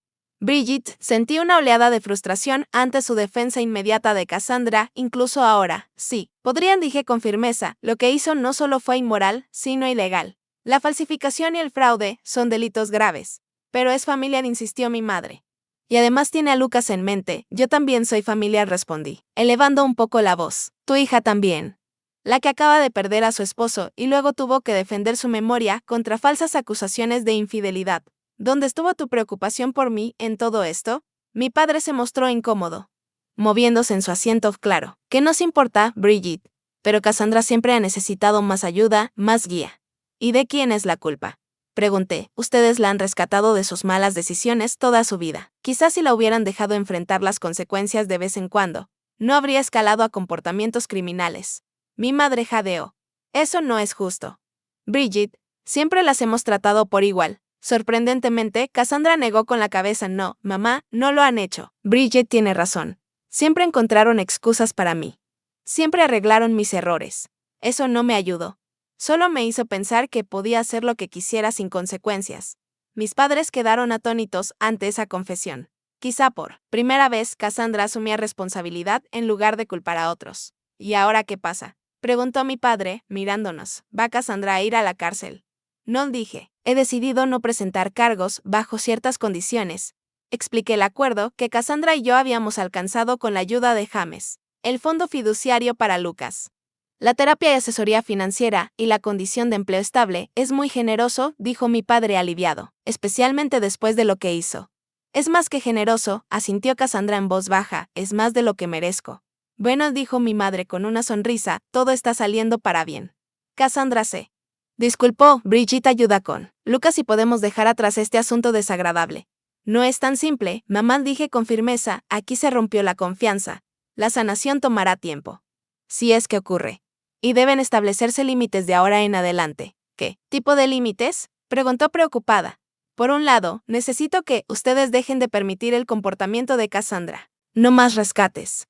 Bridget sentí una oleada de frustración ante su defensa inmediata de Cassandra, incluso ahora. Sí, podrían, dije con firmeza, lo que hizo no solo fue inmoral, sino ilegal. La falsificación y el fraude son delitos graves. Pero es familiar, insistió mi madre. Y además tiene a Lucas en mente. Yo también soy familiar, respondí, elevando un poco la voz. Tu hija también. La que acaba de perder a su esposo y luego tuvo que defender su memoria contra falsas acusaciones de infidelidad. ¿Dónde estuvo tu preocupación por mí en todo esto? Mi padre se mostró incómodo, moviéndose en su asiento. Claro, que nos importa, Bridget. Pero Cassandra siempre ha necesitado más ayuda, más guía. ¿Y de quién es la culpa?, pregunté. Ustedes la han rescatado de sus malas decisiones toda su vida. Quizás si la hubieran dejado enfrentar las consecuencias de vez en cuando, no habría escalado a comportamientos criminales. Mi madre jadeó. Eso no es justo. Bridget, Siempre las hemos tratado por igual. Sorprendentemente, Cassandra negó con la cabeza. No, mamá, no lo han hecho. Bridget tiene razón. Siempre encontraron excusas para mí. Siempre arreglaron mis errores. Eso no me ayudó. Solo me hizo pensar que podía hacer lo que quisiera sin consecuencias. Mis padres quedaron atónitos ante esa confesión. Quizá por primera vez Cassandra asumía responsabilidad en lugar de culpar a otros. ¿Y ahora qué pasa?, preguntó mi padre, mirándonos. ¿Va Cassandra a ir a la cárcel? No, dije. He decidido no presentar cargos bajo ciertas condiciones. Expliqué el acuerdo que Cassandra y yo habíamos alcanzado con la ayuda de James, el fondo fiduciario para Lucas. La terapia y asesoría financiera y la condición de empleo estable es muy generoso, dijo mi padre aliviado, especialmente después de lo que hizo. Es más que generoso, asintió Cassandra en voz baja, es más de lo que merezco. Bueno, dijo mi madre con una sonrisa, todo está saliendo para bien. Cassandra se disculpó. Bridget ayuda con Lucas y podemos dejar atrás este asunto desagradable. No es tan simple, mamá, dije con firmeza, aquí se rompió la confianza. La sanación tomará tiempo. Si es que ocurre. Y deben establecerse límites de ahora en adelante. ¿Qué tipo de límites?, preguntó preocupada. Por un lado, necesito que ustedes dejen de permitir el comportamiento de Cassandra. No más rescates.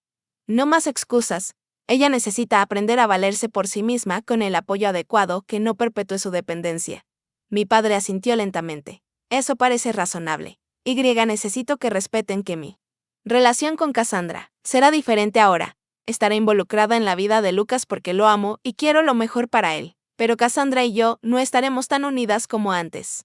No más excusas. Ella necesita aprender a valerse por sí misma con el apoyo adecuado que no perpetúe su dependencia. Mi padre asintió lentamente. Eso parece razonable. Necesito que respeten que mi relación con Cassandra será diferente ahora. Estaré involucrada en la vida de Lucas porque lo amo y quiero lo mejor para él. Pero Cassandra y yo no estaremos tan unidas como antes.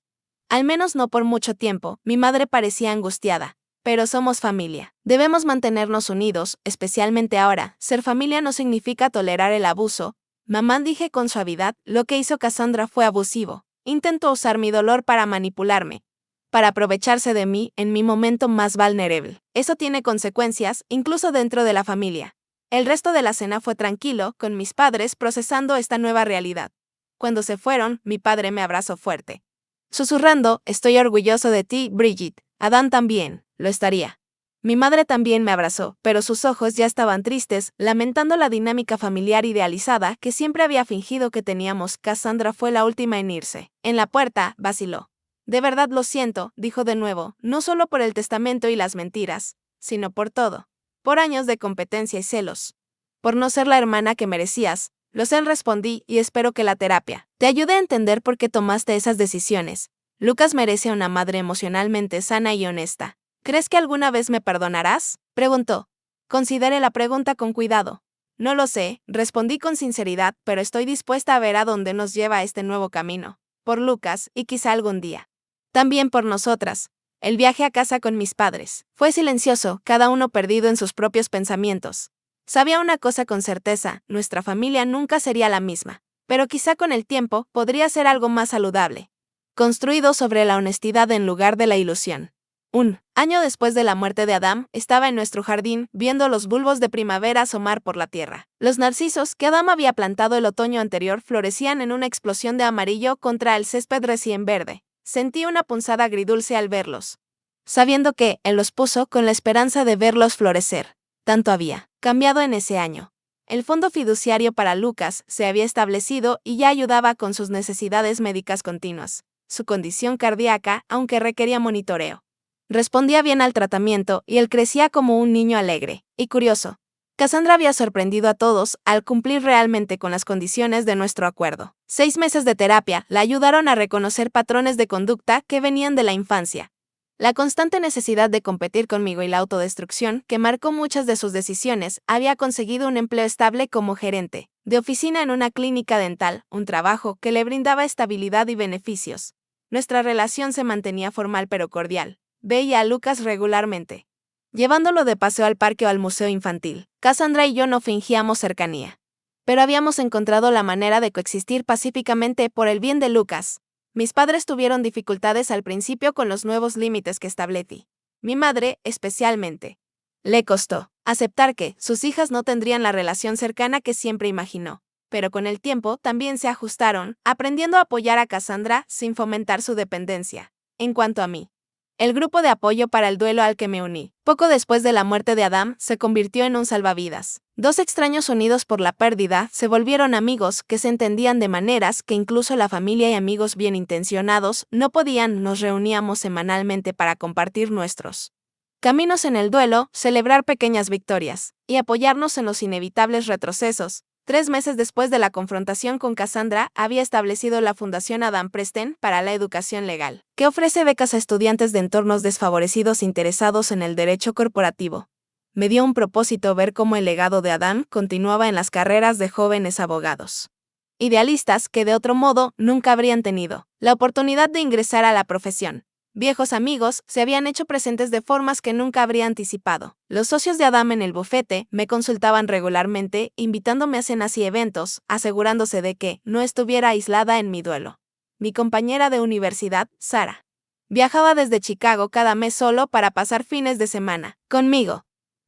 Al menos no por mucho tiempo. Mi madre parecía angustiada. Pero somos familia. Debemos mantenernos unidos, especialmente ahora. Ser familia no significa tolerar el abuso. Mamá, dije con suavidad, lo que hizo Cassandra fue abusivo. Intentó usar mi dolor para manipularme, para aprovecharse de mí en mi momento más vulnerable. Eso tiene consecuencias, incluso dentro de la familia. El resto de la cena fue tranquilo, con mis padres procesando esta nueva realidad. Cuando se fueron, mi padre me abrazó fuerte, susurrando, estoy orgulloso de ti, Bridget. Adán también lo estaría. Mi madre también me abrazó, pero sus ojos ya estaban tristes, lamentando la dinámica familiar idealizada que siempre había fingido que teníamos. Cassandra fue la última en irse. En la puerta, vaciló. De verdad lo siento, dijo de nuevo, no solo por el testamento y las mentiras, sino por todo. Por años de competencia y celos. Por no ser la hermana que merecías. Lo sé, respondí, y espero que la terapia te ayude a entender por qué tomaste esas decisiones. Lucas merece a una madre emocionalmente sana y honesta. ¿Crees que alguna vez me perdonarás?, preguntó. Considere la pregunta con cuidado. No lo sé, respondí con sinceridad, pero estoy dispuesta a ver a dónde nos lleva este nuevo camino. Por Lucas, y quizá algún día también por nosotras. El viaje a casa con mis padres fue silencioso, cada uno perdido en sus propios pensamientos. Sabía una cosa con certeza, nuestra familia nunca sería la misma, pero quizá con el tiempo podría ser algo más saludable, construido sobre la honestidad en lugar de la ilusión. Un año después de la muerte de Adam, estaba en nuestro jardín, viendo los bulbos de primavera asomar por la tierra. Los narcisos que Adam había plantado el otoño anterior florecían en una explosión de amarillo contra el césped recién verde. Sentí una punzada agridulce al verlos, sabiendo que él los puso con la esperanza de verlos florecer. Tanto había cambiado en ese año. El fondo fiduciario para Lucas se había establecido y ya ayudaba con sus necesidades médicas continuas. Su condición cardíaca, aunque requería monitoreo, respondía bien al tratamiento y él crecía como un niño alegre y curioso. Cassandra había sorprendido a todos al cumplir realmente con las condiciones de nuestro acuerdo. 6 meses de terapia la ayudaron a reconocer patrones de conducta que venían de la infancia. La constante necesidad de competir conmigo y la autodestrucción que marcó muchas de sus decisiones. Había conseguido un empleo estable como gerente de oficina en una clínica dental, un trabajo que le brindaba estabilidad y beneficios. Nuestra relación se mantenía formal pero cordial. Veía a Lucas regularmente, llevándolo de paseo al parque o al museo infantil. Cassandra y yo no fingíamos cercanía, pero habíamos encontrado la manera de coexistir pacíficamente por el bien de Lucas. Mis padres tuvieron dificultades al principio con los nuevos límites que establecí. Mi madre, especialmente. Le costó aceptar que sus hijas no tendrían la relación cercana que siempre imaginó, pero con el tiempo también se ajustaron, aprendiendo a apoyar a Cassandra sin fomentar su dependencia. En cuanto a mí, el grupo de apoyo para el duelo al que me uní. Poco después de la muerte de Adam, se convirtió en un salvavidas. Dos extraños unidos por la pérdida se volvieron amigos que se entendían de maneras que incluso la familia y amigos bien intencionados no podían. Nos reuníamos semanalmente para compartir nuestros caminos en el duelo, celebrar pequeñas victorias y apoyarnos en los inevitables retrocesos. 3 meses después de la confrontación con Cassandra, había establecido la Fundación Adam Presten para la Educación Legal, que ofrece becas a estudiantes de entornos desfavorecidos interesados en el derecho corporativo. Me dio un propósito ver cómo el legado de Adam continuaba en las carreras de jóvenes abogados idealistas que de otro modo nunca habrían tenido la oportunidad de ingresar a la profesión. Viejos amigos se habían hecho presentes de formas que nunca habría anticipado. Los socios de Adam en el bufete me consultaban regularmente, invitándome a cenas y eventos, asegurándose de que no estuviera aislada en mi duelo. Mi compañera de universidad, Sara, viajaba desde Chicago cada mes solo para pasar fines de semana conmigo,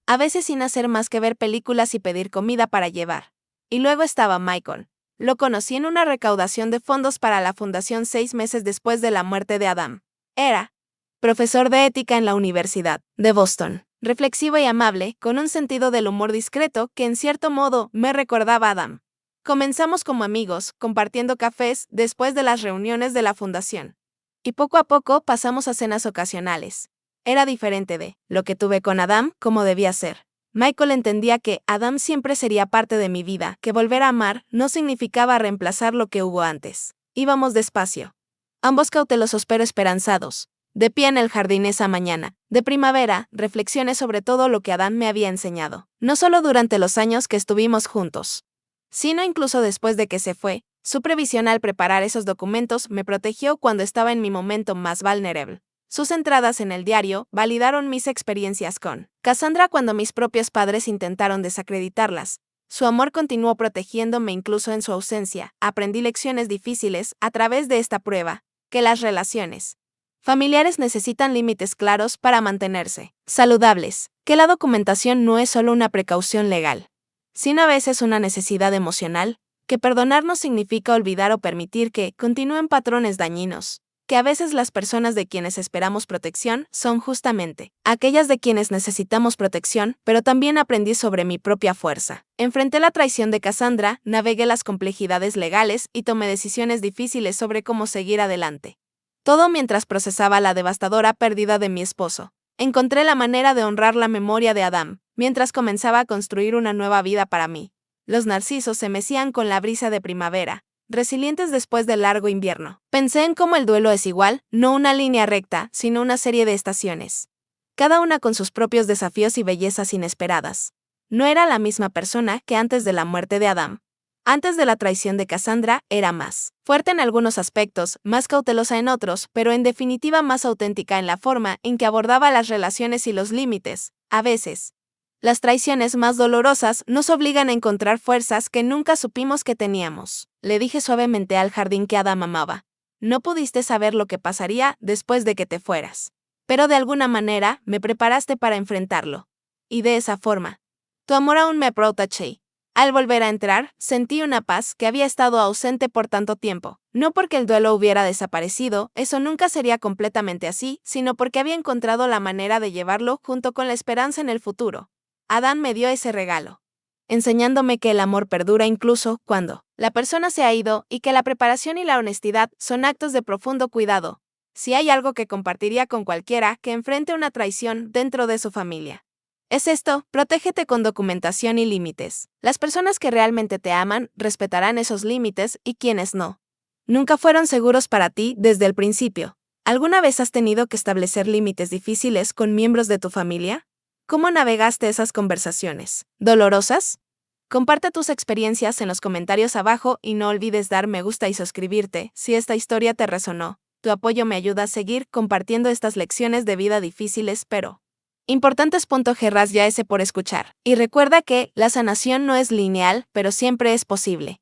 a veces sin hacer más que ver películas y pedir comida para llevar. Y luego estaba Michael. Lo conocí en una recaudación de fondos para la fundación 6 meses después de la muerte de Adam. Era profesor de ética en la Universidad de Boston, reflexivo y amable, con un sentido del humor discreto que en cierto modo me recordaba a Adam. Comenzamos como amigos, compartiendo cafés después de las reuniones de la fundación. Y poco a poco pasamos a cenas ocasionales. Era diferente de lo que tuve con Adam como debía ser. Michael entendía que Adam siempre sería parte de mi vida, que volver a amar no significaba reemplazar lo que hubo antes. Íbamos despacio. Ambos cautelosos pero esperanzados. De pie en el jardín esa mañana de primavera, reflexioné sobre todo lo que Adán me había enseñado, no solo durante los años que estuvimos juntos, sino incluso después de que se fue. Su previsión al preparar esos documentos me protegió cuando estaba en mi momento más vulnerable. Sus entradas en el diario validaron mis experiencias con Cassandra cuando mis propios padres intentaron desacreditarlas. Su amor continuó protegiéndome incluso en su ausencia. Aprendí lecciones difíciles a través de esta prueba, que las relaciones familiares necesitan límites claros para mantenerse saludables, que la documentación no es solo una precaución legal, sino a veces una necesidad emocional, que perdonar no significa olvidar o permitir que continúen patrones dañinos, que a veces las personas de quienes esperamos protección son justamente aquellas de quienes necesitamos protección, pero también aprendí sobre mi propia fuerza. Enfrenté la traición de Cassandra, navegué las complejidades legales y tomé decisiones difíciles sobre cómo seguir adelante. Todo mientras procesaba la devastadora pérdida de mi esposo. Encontré la manera de honrar la memoria de Adam, mientras comenzaba a construir una nueva vida para mí. Los narcisos se mecían con la brisa de primavera, resilientes después del largo invierno. Pensé en cómo el duelo es igual, no una línea recta, sino una serie de estaciones, cada una con sus propios desafíos y bellezas inesperadas. No era la misma persona que antes de la muerte de Adam. Antes de la traición de Cassandra, era más fuerte en algunos aspectos, más cautelosa en otros, pero en definitiva más auténtica en la forma en que abordaba las relaciones y los límites. A veces, las traiciones más dolorosas nos obligan a encontrar fuerzas que nunca supimos que teníamos. Le dije suavemente al jardín que Adam amaba. No pudiste saber lo que pasaría después de que te fueras. Pero de alguna manera, me preparaste para enfrentarlo. Y de esa forma, tu amor aún me protege. Al volver a entrar, sentí una paz que había estado ausente por tanto tiempo. No porque el duelo hubiera desaparecido, eso nunca sería completamente así, sino porque había encontrado la manera de llevarlo junto con la esperanza en el futuro. Adán me dio ese regalo, enseñándome que el amor perdura incluso cuando la persona se ha ido y que la preparación y la honestidad son actos de profundo cuidado. Si hay algo que compartiría con cualquiera que enfrente una traición dentro de su familia, es esto: protégete con documentación y límites. Las personas que realmente te aman respetarán esos límites y quienes no, nunca fueron seguros para ti desde el principio. ¿Alguna vez has tenido que establecer límites difíciles con miembros de tu familia? ¿Cómo navegaste esas conversaciones dolorosas? Comparte tus experiencias en los comentarios abajo y no olvides dar me gusta y suscribirte si esta historia te resonó. Tu apoyo me ayuda a seguir compartiendo estas lecciones de vida difíciles pero importantes. Gracias por escuchar. Y recuerda que la sanación no es lineal, pero siempre es posible.